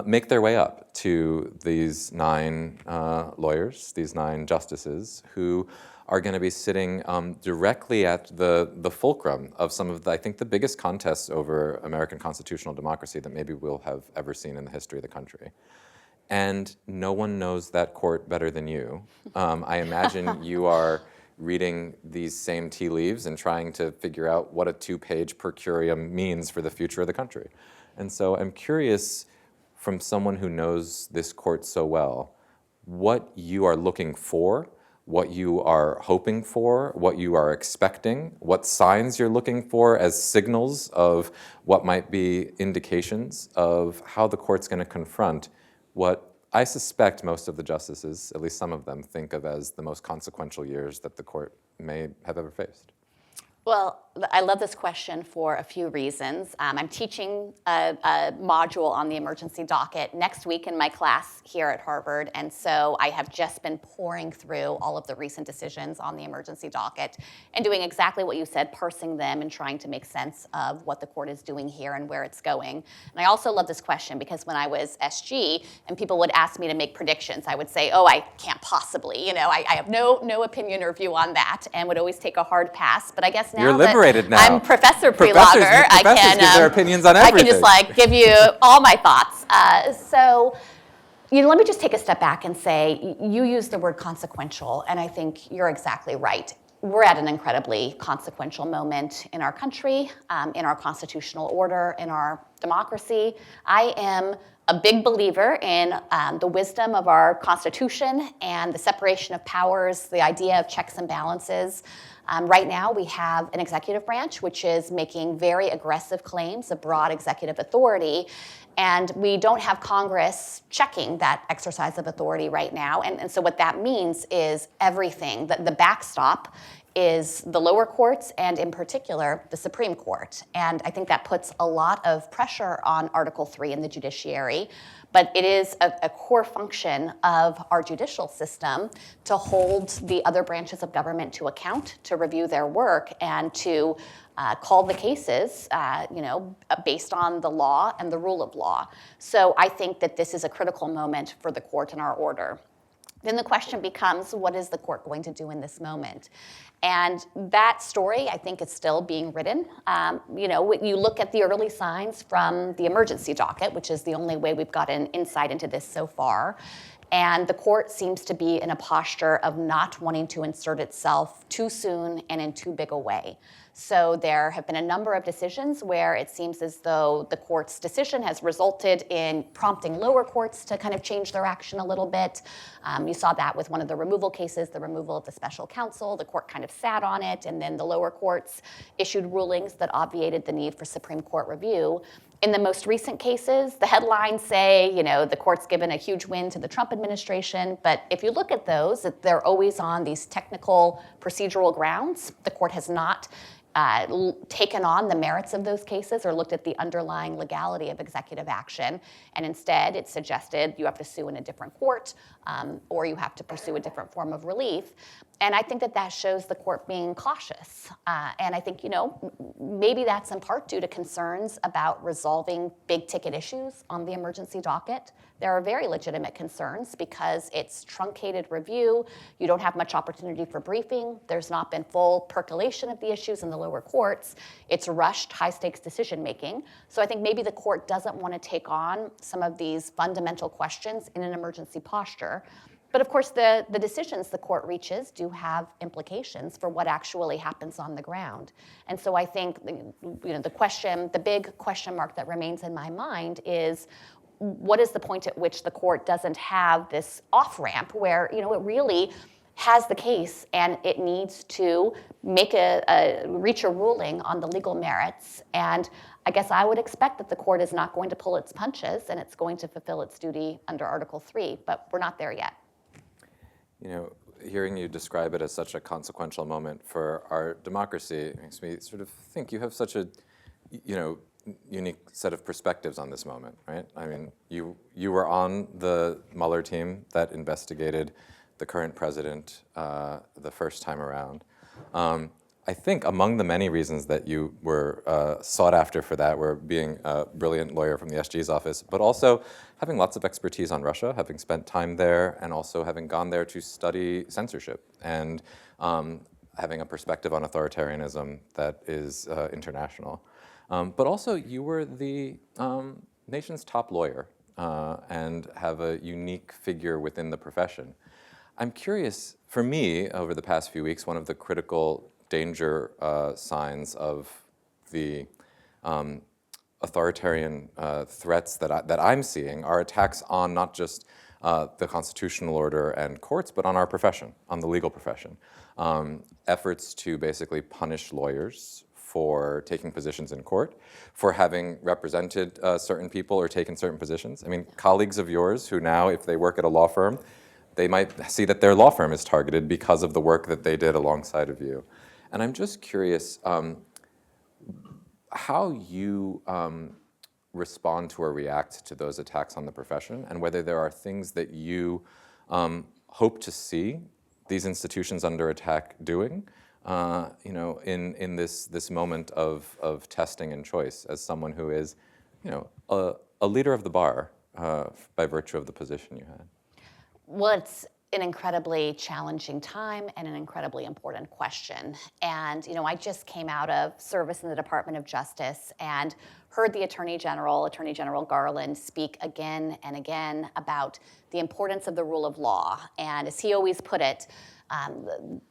[SPEAKER 3] make their way up to these 9 lawyers, these 9 justices, who are going to be sitting directly at the fulcrum of some of, I think, the biggest contests over American constitutional democracy that maybe we'll have ever seen in the history of the country. And no one knows that court better than you. I imagine you are reading these same tea leaves and trying to figure out what a 2-page per curiam means for the future of the country. And so I'm curious, from someone who knows this court so well, what you are looking for, what you are hoping for, what you are expecting, what signs you're looking for as signals of what might be indications of how the court's going to confront what I suspect most of the justices, at least some of them, think of as the most consequential years that the court may have ever faced.
[SPEAKER 4] Well, I love this question for a few reasons. I'm teaching a module on the emergency docket next week in my class here at Harvard, and so I have just been pouring through all of the recent decisions on the emergency docket and doing exactly what you said, parsing them and trying to make sense of what the court is doing here and where it's going. And I also love this question because when I was SG and people would ask me to make predictions, I would say, oh, I can't possibly, I have no opinion or view on that, and would always take a hard pass. But I guess now
[SPEAKER 3] You're liberated now.
[SPEAKER 4] I'm Professor Prelogar.
[SPEAKER 3] Professors give their opinions on everything.
[SPEAKER 4] I can just give you all my thoughts. So, let me just take a step back and say, you used the word consequential, and I think you're exactly right. We're at an incredibly consequential moment in our country, in our constitutional order, in our democracy. I am a big believer in the wisdom of our Constitution and the separation of powers, the idea of checks and balances. Right now, we have an executive branch which is making very aggressive claims of broad executive authority. And we don't have Congress checking that exercise of authority right now. And so what that means is everything, the backstop is the lower courts and in particular the Supreme Court. And I think that puts a lot of pressure on Article 3 in the judiciary, but it is a core function of our judicial system to hold the other branches of government to account, to review their work, and to call the cases, based on the law and the rule of law. So I think that this is a critical moment for the court and our order. Then the question becomes, what is the court going to do in this moment? And that story, I think, is still being written. You look at the early signs from the emergency docket, which is the only way we've gotten insight into this so far. And the court seems to be in a posture of not wanting to insert itself too soon and in too big a way. So there have been a number of decisions where it seems as though the court's decision has resulted in prompting lower courts to kind of change their action a little bit. You saw that with one of the removal cases, the removal of the special counsel. The court kind of sat on it, and then the lower courts issued rulings that obviated the need for Supreme Court review. In the most recent cases, the headlines say, the court's given a huge win to the Trump administration, but if you look at those, they're always on these technical procedural grounds. The court has not taken on the merits of those cases or looked at the underlying legality of executive action, and instead it suggested you have to sue in a different court or you have to pursue a different form of relief. And I think that shows the court being cautious. And I think, maybe that's in part due to concerns about resolving big ticket issues on the emergency docket. There are very legitimate concerns because it's truncated review. You don't have much opportunity for briefing. There's not been full percolation of the issues in the lower courts. It's rushed, high-stakes decision-making. So I think maybe the court doesn't want to take on some of these fundamental questions in an emergency posture. But of course, the decisions the court reaches do have implications for what actually happens on the ground. And so I think the big question mark that remains in my mind is, what is the point at which the court doesn't have this off-ramp where it really has the case and it needs to make reach a ruling on the legal merits? And I guess I would expect that the court is not going to pull its punches and it's going to fulfill its duty under Article 3, but we're not there yet.
[SPEAKER 3] Hearing you describe it as such a consequential moment for our democracy makes me sort of think you have such a, unique set of perspectives on this moment, right? I mean, you were on the Mueller team that investigated the current president the first time around. I think among the many reasons that you were sought after for that were being a brilliant lawyer from the SG's office, but also having lots of expertise on Russia, having spent time there, and also having gone there to study censorship, and having a perspective on authoritarianism that is international. But also, you were the nation's top lawyer and have a unique figure within the profession. I'm curious, for me, over the past few weeks, one of the critical danger signs of the authoritarian threats that I'm seeing are attacks on not just the constitutional order and courts, but on our profession, on the legal profession. Efforts to basically punish lawyers for taking positions in court, for having represented certain people or taken certain positions. I mean, colleagues of yours who now, if they work at a law firm, they might see that their law firm is targeted because of the work that they did alongside of you. And I'm just curious how you respond to or react to those attacks on the profession, and whether there are things that you hope to see these institutions under attack doing, in this moment of testing and choice, as someone who is, a leader of the bar by virtue of the position you had.
[SPEAKER 4] Well, it's an incredibly challenging time and an incredibly important question. And, I just came out of service in the Department of Justice and heard the Attorney General Garland, speak again and again about the importance of the rule of law. And as he always put it,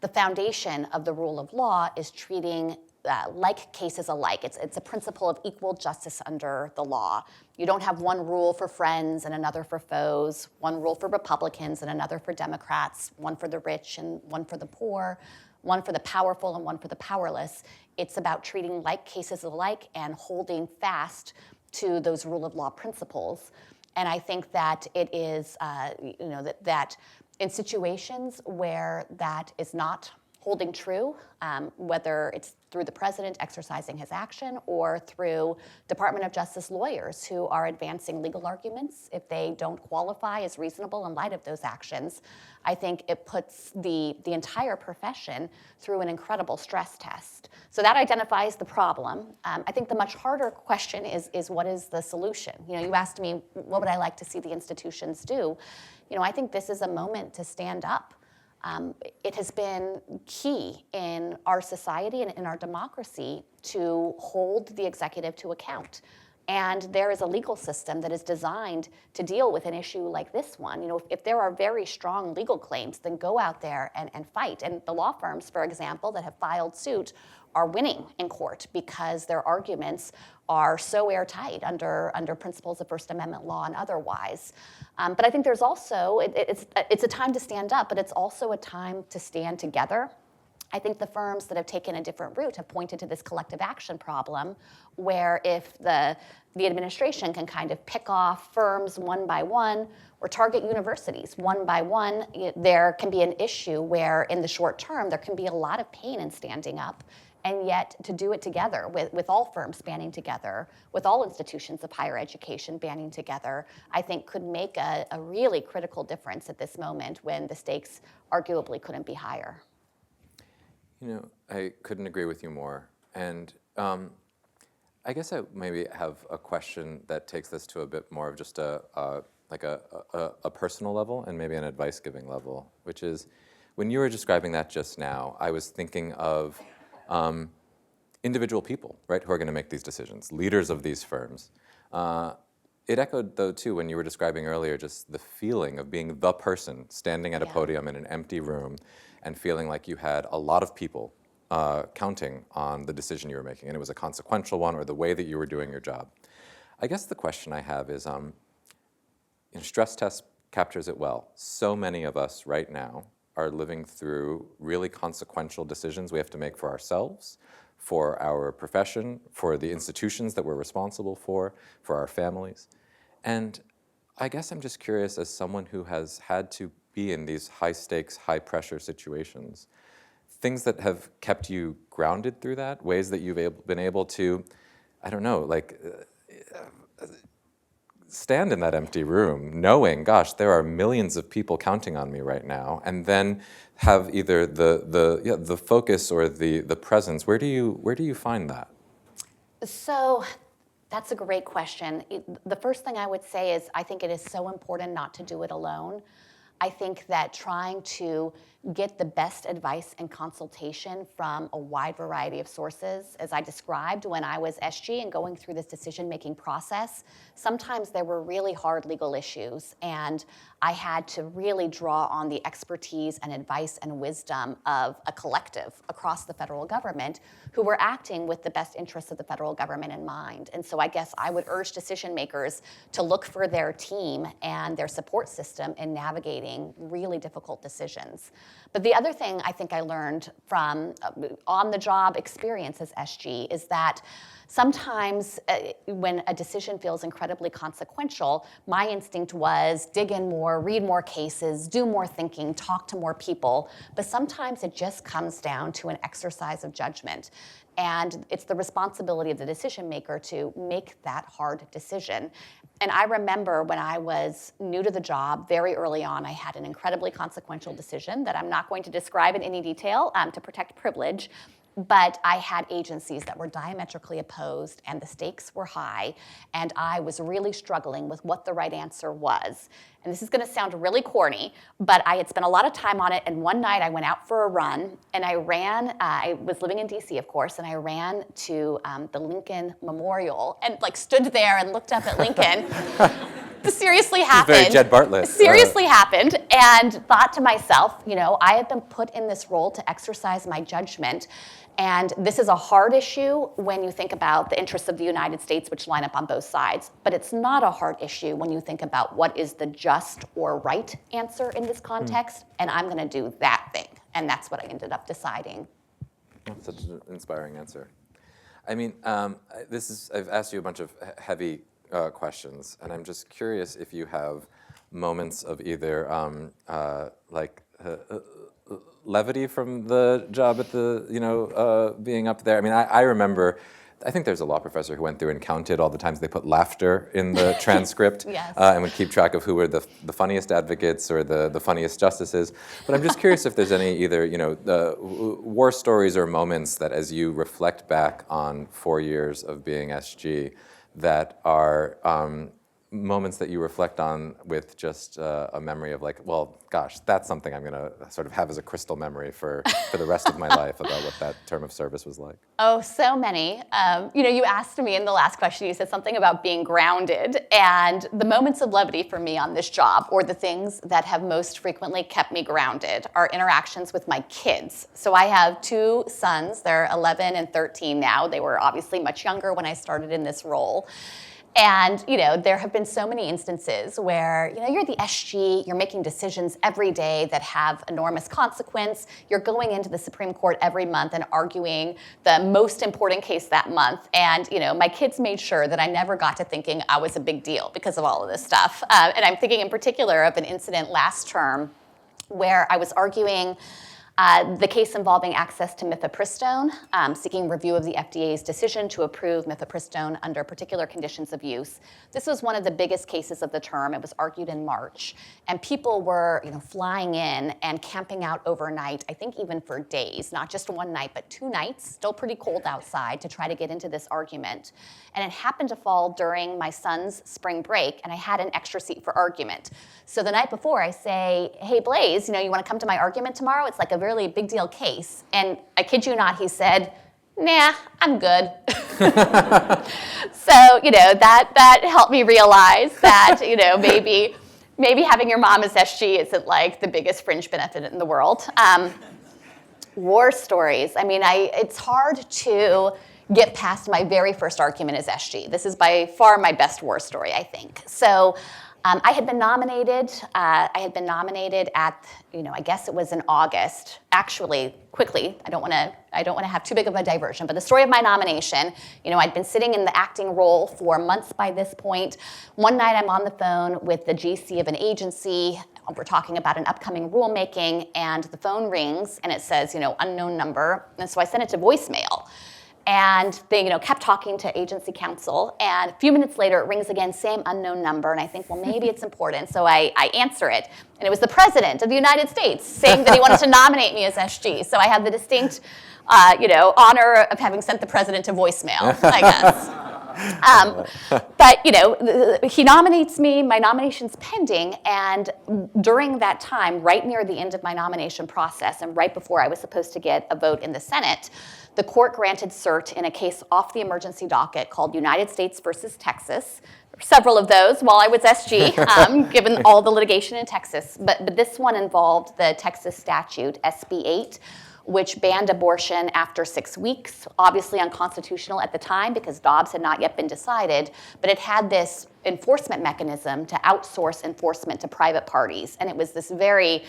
[SPEAKER 4] the foundation of the rule of law is treating like cases alike. It's a principle of equal justice under the law. You don't have one rule for friends and another for foes, one rule for Republicans and another for Democrats, one for the rich and one for the poor, one for the powerful and one for the powerless. It's about treating like cases alike and holding fast to those rule of law principles. And I think that it is, that in situations where that is not holding true, whether it's through the president exercising his action or through Department of Justice lawyers who are advancing legal arguments, if they don't qualify as reasonable in light of those actions, I think it puts the entire profession through an incredible stress test. So that identifies the problem. I think the much harder question is what is the solution? You asked me, what would I like to see the institutions do? I think this is a moment to stand up. It has been key in our society and in our democracy to hold the executive to account. And there is a legal system that is designed to deal with an issue like this one. If there are very strong legal claims, then go out there and fight. And the law firms, for example, that have filed suit are winning in court because their arguments are so airtight under principles of First Amendment law and otherwise. But I think there's also, it's a time to stand up, but it's also a time to stand together. I think the firms that have taken a different route have pointed to this collective action problem, where if the administration can kind of pick off firms one by one or target universities one by one, there can be an issue where in the short term there can be a lot of pain in standing up. And yet to do it together, with all firms banding together, with all institutions of higher education banding together, I think could make a really critical difference at this moment when the stakes arguably couldn't be higher.
[SPEAKER 3] I couldn't agree with you more. And I guess I maybe have a question that takes this to a bit more of just a personal level and maybe an advice-giving level, which is, when you were describing that just now, I was thinking of individual people, right, who are going to make these decisions, leaders of these firms. It echoed, though, too, when you were describing earlier just the feeling of being the person standing at a podium in an empty room and feeling like you had a lot of people counting on the decision you were making, and it was a consequential one or the way that you were doing your job. I guess the question I have is, stress test captures it well. So many of us right now are living through really consequential decisions we have to make for ourselves, for our profession, for the institutions that we're responsible for our families. And I guess I'm just curious, as someone who has had to be in these high-stakes, high-pressure situations, things that have kept you grounded through that, ways that you've been able to, I don't know, stand in that empty room knowing, gosh, there are millions of people counting on me right now, and then have either the focus or the presence. Where do you find that?
[SPEAKER 4] So that's a great question. The first thing I would say is I think it is so important not to do it alone. I think that trying to get the best advice and consultation from a wide variety of sources, as I described when I was SG and going through this decision-making process, sometimes there were really hard legal issues, and I had to really draw on the expertise and advice and wisdom of a collective across the federal government who were acting with the best interests of the federal government in mind. And so I guess I would urge decision makers to look for their team and their support system in navigating really difficult decisions. But the other thing I think I learned from on-the-job experience as SG is that sometimes when a decision feels incredibly consequential, my instinct was dig in more, read more cases, do more thinking, talk to more people. But sometimes it just comes down to an exercise of judgment. And it's the responsibility of the decision maker to make that hard decision. And I remember when I was new to the job, very early on, I had an incredibly consequential decision that I'm not going to describe in any detail to protect privilege. But I had agencies that were diametrically opposed, and the stakes were high, and I was really struggling with what the right answer was. And this is going to sound really corny, but I had spent a lot of time on it, and one night I went out for a run, and I was living in DC, of course, and I ran to the Lincoln Memorial, and stood there and looked up at Lincoln. This seriously happened.
[SPEAKER 3] Very Jed Bartlett.
[SPEAKER 4] Seriously happened, and thought to myself, I have been put in this role to exercise my judgment. And this is a hard issue when you think about the interests of the United States, which line up on both sides. But it's not a hard issue when you think about what is the just or right answer in this context. And I'm going to do that thing. And that's what I ended up deciding.
[SPEAKER 3] That's such an inspiring answer. I mean, I've asked you a bunch of heavy questions, and I'm just curious if you have moments of either levity from the job at the, being up there. I mean, I remember, I think there's a law professor who went through and counted all the times they put laughter in the transcript.
[SPEAKER 4] Yes.
[SPEAKER 3] And would keep track of who were the funniest advocates or the funniest justices. But I'm just curious if there's any either, war stories or moments that as you reflect back on 4 years of being SG that are moments that you reflect on with just a memory of like, well, gosh, that's something I'm going to sort of have as a crystal memory for the rest of my life about what that term of service was like.
[SPEAKER 4] Oh, so many. You asked me in the last question, you said something about being grounded, and the moments of levity for me on this job, or the things that have most frequently kept me grounded, are interactions with my kids. So I have 2 sons. They're 11 and 13 now. They were obviously much younger when I started in this role. And, there have been so many instances where, you're the SG, you're making decisions every day that have enormous consequence. You're going into the Supreme Court every month and arguing the most important case that month. And, my kids made sure that I never got to thinking I was a big deal because of all of this stuff. And I'm thinking in particular of an incident last term where I was arguing the case involving access to mifepristone, seeking review of the FDA's decision to approve mifepristone under particular conditions of use. This was one of the biggest cases of the term. It was argued in March, and people were, flying in and camping out overnight, I think even for days, not just one night, but 2 nights, still pretty cold outside, to try to get into this argument. And it happened to fall during my son's spring break, and I had an extra seat for argument. So the night before, I say, hey, Blaze, you want to come to my argument tomorrow? It's like a really big deal case. And I kid you not, he said, nah, I'm good. So, that helped me realize that, maybe having your mom as SG isn't like the biggest fringe benefit in the world. War stories. I mean, it's hard to get past my very first argument as SG. This is by far my best war story, I think. So I had been nominated. At, I guess it was in August. Actually, quickly, I don't want to have too big of a diversion, but the story of my nomination, I'd been sitting in the acting role for months by this point. One night I'm on the phone with the GC of an agency. We're talking about an upcoming rulemaking, and the phone rings and it says, unknown number. And so I sent it to voicemail. And they, kept talking to agency counsel. And a few minutes later, it rings again, same unknown number. And I think, well, maybe it's important. So I answer it. And it was the President of the United States saying that he wanted to nominate me as SG. So I had the distinct, honor of having sent the President to voicemail, I guess. But, he nominates me, my nomination's pending, and during that time, right near the end of my nomination process, and right before I was supposed to get a vote in the Senate, the court granted cert in a case off the emergency docket called United States versus Texas. Several of those while I was SG, given all the litigation in Texas. But this one involved the Texas statute, SB 8, which banned abortion after 6 weeks, obviously unconstitutional at the time because Dobbs had not yet been decided, but it had this enforcement mechanism to outsource enforcement to private parties. And it was this very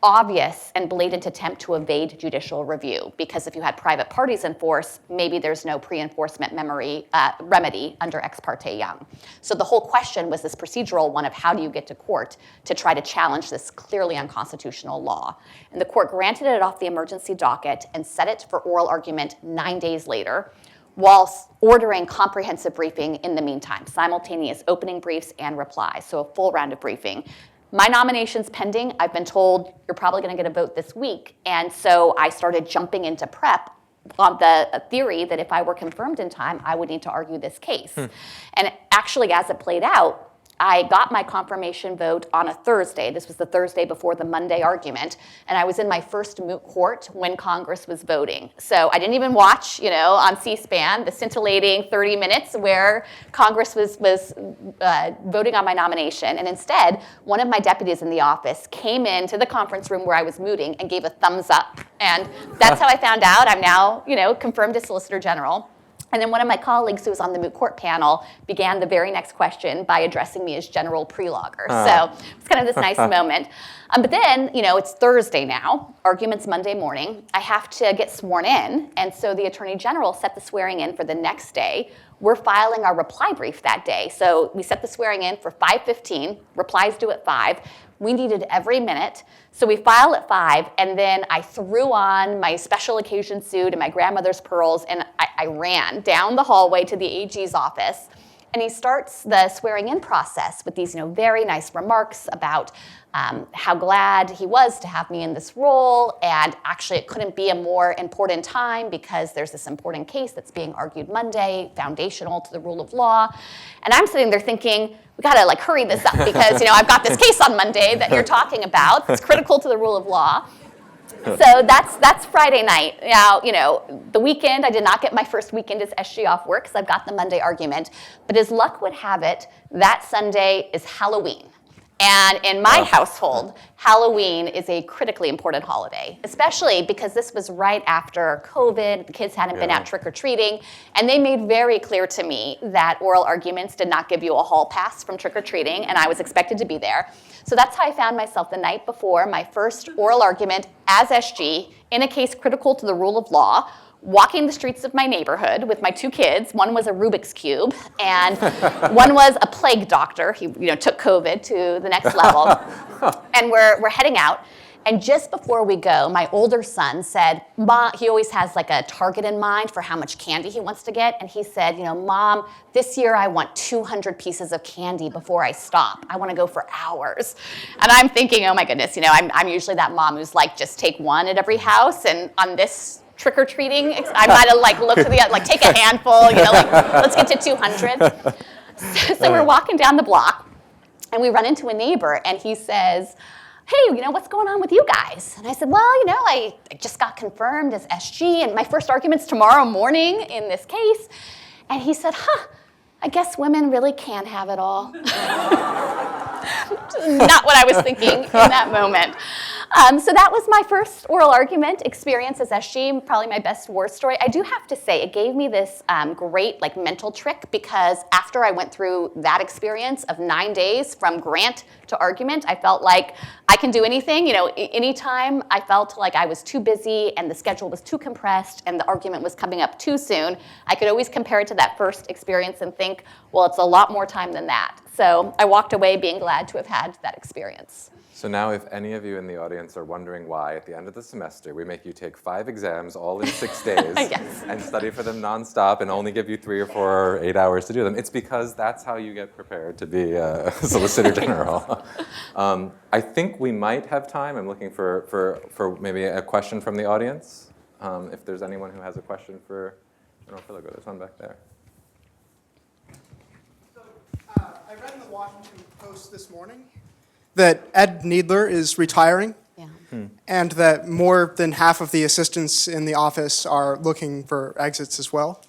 [SPEAKER 4] obvious and blatant attempt to evade judicial review, because if you had private parties enforce, maybe there's no pre-enforcement remedy under Ex parte Young. So the whole question was this procedural one of how do you get to court to try to challenge this clearly unconstitutional law. And the court granted it off the emergency docket and set it for oral argument 9 days later, while ordering comprehensive briefing in the meantime, simultaneous opening briefs and replies, so a full round of briefing. My nomination's pending. I've been told you're probably going to get a vote this week. And so I started jumping into prep on the theory that if I were confirmed in time, I would need to argue this case. And actually, as it played out, I got my confirmation vote on a Thursday. This was the Thursday before the Monday argument. And I was in my first moot court when Congress was voting. So I didn't even watch, on C-SPAN, the scintillating 30 minutes where Congress was voting on my nomination. And instead, one of my deputies in the office came into the conference room where I was mooting and gave a thumbs up. And that's how I found out I'm now, confirmed as Solicitor General. And then one of my colleagues who was on the moot court panel began the very next question by addressing me as General Prelogar. So it's kind of this nice moment. But then, it's Thursday now, arguments Monday morning. I have to get sworn in. And so the Attorney General set the swearing in for the next day. We're filing our reply brief that day. So we set the swearing in for 5:15, replies due at 5. We needed every minute. So we file at 5, and then I threw on my special occasion suit and my grandmother's pearls, and I ran down the hallway to the AG's office. And he starts the swearing-in process with these, very nice remarks about how glad he was to have me in this role, and actually it couldn't be a more important time because there's this important case that's being argued Monday, foundational to the rule of law. And I'm sitting there thinking, we gotta hurry this up because I've got this case on Monday that you're talking about. It's critical to the rule of law. So that's Friday night. Now, the weekend, I did not get my first weekend as SG off work because I've got the Monday argument. But as luck would have it, that Sunday is Halloween. And in my household, Halloween is a critically important holiday, especially because this was right after COVID. The kids hadn't been out trick-or-treating. And they made very clear to me that oral arguments did not give you a hall pass from trick-or-treating, and I was expected to be there. So that's how I found myself the night before my first oral argument as SG in a case critical to the rule of law, walking the streets of my neighborhood with my 2 kids. One was a Rubik's Cube, and one was a plague doctor. He took COVID to the next level. And we're heading out. And just before we go, my older son said, Mom, he always has a target in mind for how much candy he wants to get. And he said, Mom, this year I want 200 pieces of candy before I stop. I want to go for hours. And I'm thinking, oh my goodness, I'm usually that mom who's just take one at every house. And on this trick-or-treating, I might have looked at the take a handful, let's get to 200. So we're walking down the block, and we run into a neighbor, and he says, hey, what's going on with you guys? And I said, well, I just got confirmed as SG, and my first argument's tomorrow morning in this case. And he said, I guess women really can have it all. Not what I was thinking in that moment. So that was my first oral argument experience as SG, probably my best war story. I do have to say, it gave me this great mental trick because after I went through that experience of 9 days from grant to argument, I felt like I can do anything. Anytime I felt like I was too busy and the schedule was too compressed and the argument was coming up too soon, I could always compare it to that first experience and think, well, it's a lot more time than that. So I walked away being glad to have had that experience.
[SPEAKER 3] So now if any of you in the audience are wondering why at the end of the semester we make you take 5 exams all in 6 days
[SPEAKER 4] Yes.
[SPEAKER 3] and study for them nonstop and only give you 3 or 4 or 8 hours to do them, it's because that's how you get prepared to be a Solicitor General. I think we might have time. I'm looking for maybe a question from the audience. If there's anyone who has a question for General Prelogar, there's one back there.
[SPEAKER 5] So I read in the Washington Post this morning that Ed Needler is retiring, and that more than half of the assistants in the office are looking for exits as well.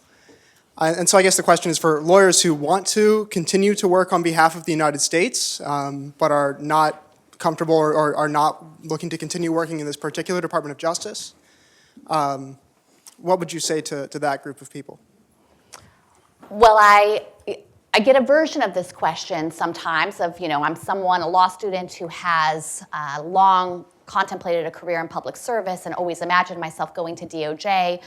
[SPEAKER 5] And so I guess the question is for lawyers who want to continue to work on behalf of the United States, but are not comfortable or are not looking to continue working in this particular Department of Justice, what would you say to that group of people?
[SPEAKER 4] Well, I get a version of this question sometimes of, I'm someone, a law student who has long contemplated a career in public service and always imagined myself going to DOJ.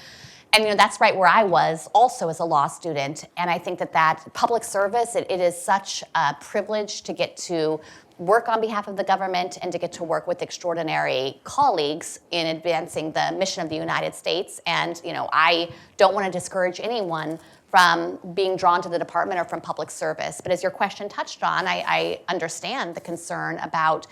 [SPEAKER 4] And that's right where I was also as a law student. And I think that public service, it is such a privilege to get to work on behalf of the government and to get to work with extraordinary colleagues in advancing the mission of the United States. And I don't want to discourage anyone from being drawn to the department or from public service. But as your question touched on, I understand the concern about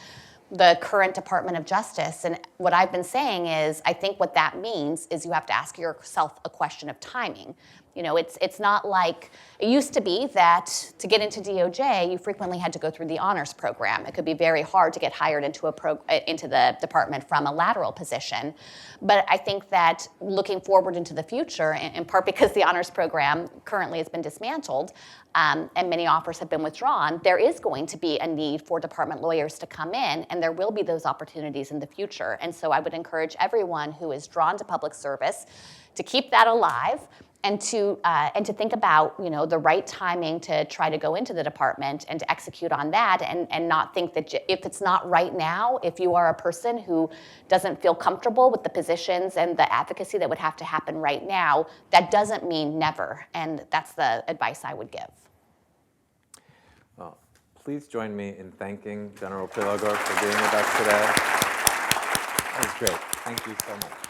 [SPEAKER 4] the current Department of Justice. And what I've been saying is, I think what that means is you have to ask yourself a question of timing. It's not like it used to be that to get into DOJ, you frequently had to go through the honors program. It could be very hard to get hired into the department from a lateral position. But I think that looking forward into the future, in part because the honors program currently has been dismantled and many offers have been withdrawn, there is going to be a need for department lawyers to come in, and there will be those opportunities in the future. And so I would encourage everyone who is drawn to public service to keep that alive and to think about, you know, the right timing to try to go into the department and to execute on that, and not think that if it's not right now, if you are a person who doesn't feel comfortable with the positions and the advocacy that would have to happen right now, that doesn't mean never, and that's the advice I would give.
[SPEAKER 3] Well, please join me in thanking General Prelogar for being with us today. That was great. Thank you so much.